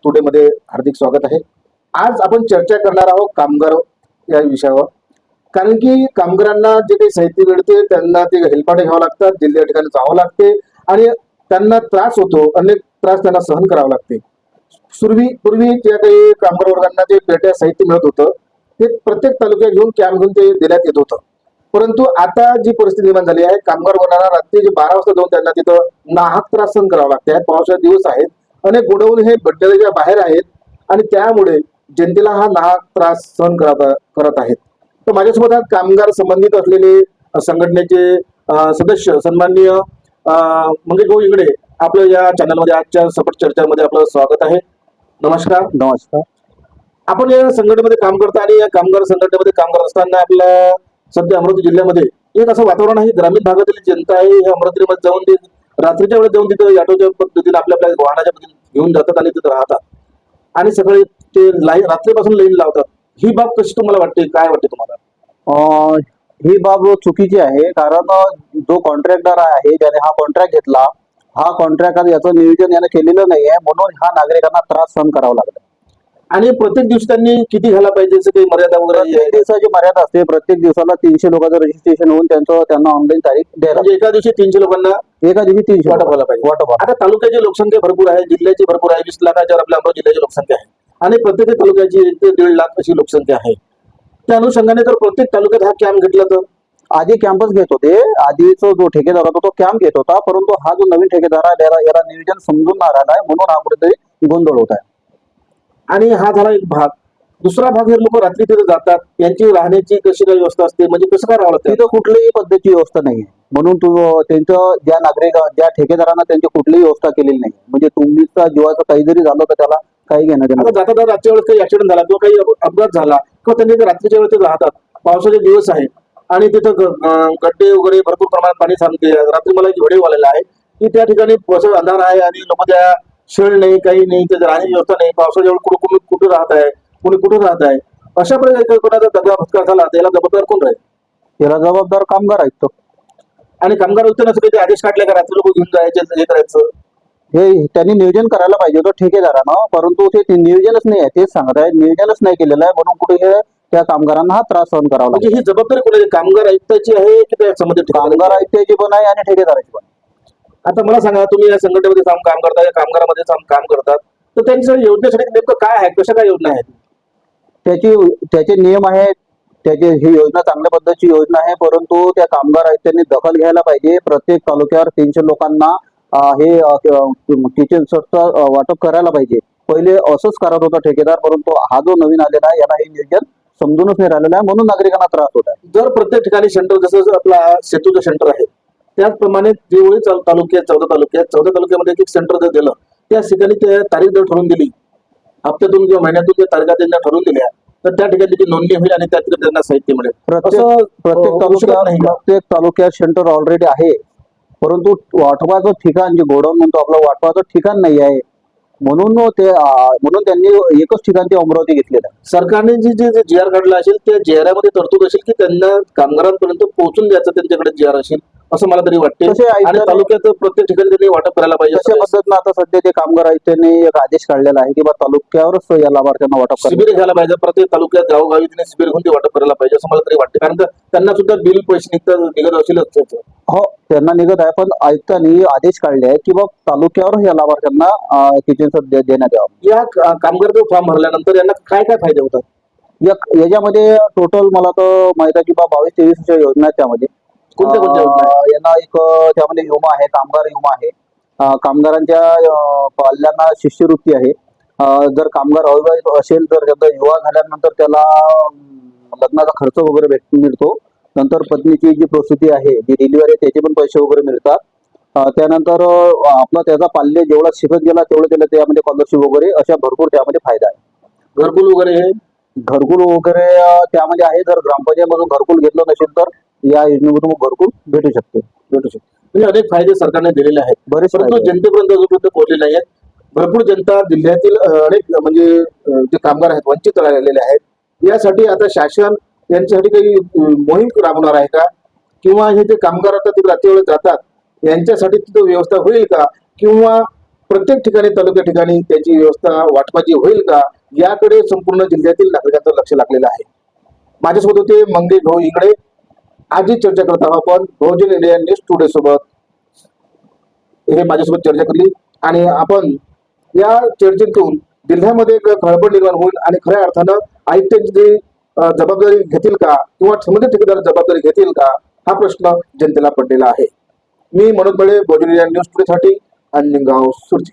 Today मध्ये हार्दिक स्वागत आहे. आज आपण चर्चा करणार आहोत कामगार या विषयावर. कारण की कामगारांना जे काही साहित्य मिळते त्यांना ते हेलपाटे घ्यावं लागतात, जिल्ह्या ठिकाणी जावं लागते आणि त्यांना त्रास होतो, अनेक त्रास त्यांना सहन करावं लागते. पूर्वी ज्या काही कामगार वर्गांना जे पेट्या साहित्य मिळत होतं ते प्रत्येक तालुक्यात घेऊन कॅम्प घेऊन ते देण्यात येत होतं. परंतु आता जी परिस्थिती निर्माण झाली आहे, कामगार वर्गाला रात्री 12 वाजता जाऊन त्यांना तिथं नाहक त्रास सहन करावा लागते. पावसाचे दिवस आहेत, अनेक गोडाऊन हे बड्डेच्या बाहेर आहेत आणि त्यामुळे जनतेला हा नाहक त्रास सहन करत आहेत. तर माझ्यासोबत आज कामगार संबंधित असलेले संघटनेचे सदस्य सन्माननीय मंगेश भाऊ इंगडे आपलं या चॅनलमध्ये आजच्या सपट चर्चामध्ये आपलं स्वागत आहे. नमस्कार. नमस्कार. आपण या संघटनेमध्ये काम करता आणि या कामगार संघटनेमध्ये काम करत असताना आपला सध्या अमरावती जिल्ह्यामध्ये एक असं वातावरण आहे, ग्रामीण भागातील जनता आहे हे अमरावतीमध्ये जाऊन ते रात्रीच्या वेळेस जाऊन तिथं ऑटोच्या पद्धतीने आपल्या वाहनाच्या पद्धतीने घेऊन जातात आणि तिथं राहतात आणि सकाळी ते रात्रीपासून लाईन लावतात. ही बाब कशी तुम्हाला वाटते, काय वाटते तुम्हाला? ही बाब चुकीची आहे, कारण जो कॉन्ट्रॅक्टर आहे ज्याने हा कॉन्ट्रॅक्ट घेतला, हा कॉन्ट्रॅक्टर याचं नियोजन याने केलेलं नाहीये, म्हणून ह्या नागरिकांना त्रास सहन करावा लागला. आणि प्रत्येक दिवशी त्यांनी किती घ्यायला पाहिजे याची काही मर्यादा वगैरे आहे? प्रत्येक दिवसाची मर्यादा असते. प्रत्येक दिवसाला 300 लोकांचं रजिस्ट्रेशन होऊन त्यांना ऑनलाईन तारीख द्यायला म्हणजे एका दिवशी 300 लोकांना एका दिवशी 300 वाटप व्हायला पाहिजे. आता तालुक्याची लोकसंख्या भरपूर आहे, जिल्ह्याची भरपूर आहे, 20 लाखाच्या आपल्या अमरावती जिल्ह्याची लोकसंख्या आहे आणि प्रत्येक तालुक्याची 1 ते 1.5 लाख अशी लोकसंख्या आहे. त्या अनुषंगाने जर प्रत्येक तालुक्यात हा कॅम्प घेतला तर आधी कॅम्पच घेत होते. आधीचा जो ठेकेदार होता तो कॅम्प घेत होता, परंतु हा जो नवीन ठेकेदार आहे याला नियोजन समजून नाही राहिला आहे, म्हणून हा कुठेतरी गोंधळ होत आहे. आणि हा झाला एक भाग. दुसरा भाग, हे लोक रात्री तिथे जातात, यांची राहण्याची कशी काही व्यवस्था असते, म्हणजे कसं काय राहावं लागतं? तिथं कुठलीही पद्धतीची व्यवस्था नाही आहे, म्हणून त्यांचं ज्या ठेकेदारांना त्यांची कुठलीही व्यवस्था केलेली नाही. म्हणजे तुमचा जीवाचं काही जरी झालं तर त्याला काही घेणं देणं आता जाता रात्रीच्या वेळेस काही ऍक्सिडेंट झाला किंवा काही अपघात झाला किंवा त्यांनी रात्रीच्या वेळेस ते राहतात, पावसाचे दिवस आहेत आणि तिथं गड्डे वगैरे भरपूर प्रमाणात पाणी थांबते. रात्री मला एक व्हिडिओ आलेला आहे की त्या ठिकाणी अंधार आहे आणि लोक त्या शेळ नाही, काही नाही, त्याची राहण्याची व्यवस्था नाही. पावसाच्या वेळेस कुठं राहत आहे, कुणी कुठं राहत आहे, अशा प्रकारे कोणाचा दगा भत्कार झाला त्याला जबाबदार कोण राहील? त्याला जबाबदार कामगार आहेत तो. आणि कामगार आयुक्तांनी असं काही आदेश काढले का रात्री लोक घेऊन जायचे, हे करायचं? हे त्यांनी नियोजन करायला पाहिजे होतं ठेकेदारानं, परंतु ते नियोजनच नाही आहे. तेच सांगत आहे, नियोजनच नाही केलेलं आहे, म्हणून कुठे त्या कामगारांना हा त्रास सहन करावा म्हणजे लागतो. ही जबाबदारी कोणाची, कामगार आयुक्ताची आहे की त्या संबंधित कामगार आयुक्ताची पण आहे आणि ठेकेदाराची पण. आता मला सांगा, तुम्ही या संघटनेमध्ये काम करता, या कामगारामध्ये काम करतात, तर त्यांच्या योजनेसाठी नेमकं काय आहे, कशा काय योजना आहेत? त्याचे नियम आहेत. ही योजना चांगल्या पद्धतीची योजना आहे, परंतु त्या कामगार आयुक्तांनी दखल घ्यायला पाहिजे. प्रत्येक तालुक्यावर 300 लोकांना हे किचन सेटचं वाटप करायला पाहिजे. पहिले असंच करत होता ठेकेदार, परंतु हा जो नवीन आलेला आहे याला हे नियोजन समजूनच नाही राहिलेलं आहे, म्हणून नागरिकांना त्रास होत आहे. जर प्रत्येक ठिकाणी सेंटर, जसं आपला सेतूचं सेंटर आहे त्याचप्रमाणे देवळी तालुक्यात 14 तालुक्यामध्ये एक सेंटर जर दिलं, त्या ठिकाणी त्या तारीख जर ठरवून दिली, हप्त्यातून किंवा महिन्यातून त्या तारखा त्यांना ठरवून दिल्या, तर त्या ठिकाणी त्याची नोंदणी होईल आणि त्या ठिकाणी त्यांना साहित्य मिळेल. प्रत्येक तालुक्यात सेंटर ऑलरेडी आहे, परंतु वाटपाचं ठिकाण, जे गोडाऊन म्हणतो आपलं, वाटपाचं ठिकाण नाही आहे, म्हणून त्यांनी एकच ठिकाण ते अमरावती घेतलेलं आहे. सरकारने जे GR काढला असेल त्या GR मध्ये तरतूद असेल की त्यांना कामगारांपर्यंत पोहोचून द्यायचं, त्यांच्याकडे GR असेल असं मला तरी वाटते. आणि तालुक्यात प्रत्येक ठिकाणी त्यांनी वाटप करायला पाहिजे. अशा पद्धतीनं आता सध्या ते कामगार आयुक्तांनी एक आदेश काढलेला आहे की बा तालुक्यावरच या लाभार्थ्यांना वाटप शिबिर घ्यायला पाहिजे. प्रत्येक तालुक्यात गावोगावी त्यांनी शिबिर घेऊन ते वाटप करायला पाहिजे असं मला तरी वाटते. कारण त्यांना सुद्धा बिल पैसे निघत असेलच. हो, त्यांना निघत आहे, पण आयुक्तांनी आदेश काढले आहे की बा तालुक्यावर या लाभार्थ्यांना किचन सेट देण्यात यावं. या कामगार जो फॉर्म भरल्यानंतर यांना काय काय फायदे होतात? याच्यामध्ये टोटल मला तर माहित आहे की बा 22-23 अशा योजना आहेत. त्यामध्ये कोणत्या योजना? यांना एक त्यामध्ये विमा आहे, कामगार विमा आहे, कामगारांच्या पाल्यांना शिष्यवृत्ती आहे. जर कामगार अविवाहित असेल तर त्याचा विवाह झाल्यानंतर त्याला लग्नाचा खर्च वगैरे मिळतो. नंतर पत्नीची जी प्रसूती आहे, जी डिलिव्हरी आहे, त्याचे पण पैसे वगैरे मिळतात. त्यानंतर आपला त्याचा पाल्य जेवढा शिकत गेला तेवढं त्याला त्यामध्ये स्कॉलरशिप वगैरे अशा भरपूर त्यामध्ये फायदा आहे. घरकुल वगैरे त्यामध्ये आहे. जर ग्रामपंचायतमधून घरकुल घेतलं नसेल तर या योजनेमधून घरकुल भेटू शकते. म्हणजे अनेक फायदे सरकारने दिलेले आहेत, परंतु जनतेपर्यंत अजूनपर्यंत पोहोचले नाही आहेत. भरपूर जनता जिल्ह्यातील अनेक म्हणजे जे कामगार आहेत वंचित राहिलेले आहेत. यासाठी आता शासन यांच्यासाठी काही मोहीम राबवणार आहे का? किंवा हे जे कामगार आता ते रात्री वेळेत जातात यांच्यासाठी तिथं व्यवस्था होईल का? किंवा प्रत्येक ठिकाणी तालुक्या ठिकाणी त्याची व्यवस्था वाटपाची होईल का, याकडे संपूर्ण जिल्ह्यातील नागरिकांचं लक्ष लागलेलं आहे. माझ्यासोबत होते मंगेश भाऊ इंगळे. आजही चर्चा करत आहोत आपण बहुजन इंडिया न्यूज टुडे सोबत. हे माझ्यासोबत चर्चा केली आणि आपण या चर्चेतून जिल्ह्यामध्ये एक खळबळ निर्माण होईल आणि खऱ्या अर्थानं आयुक्तांची जी जबाबदारी घेतील का किंवा संबंधित ठेकेदार जबाबदारी घेतील का, हा प्रश्न जनतेला पडलेला आहे. मी मनोज बळे, बहुजन इंडिया न्यूज टुडे साठी अंजनगाव, सुरजी.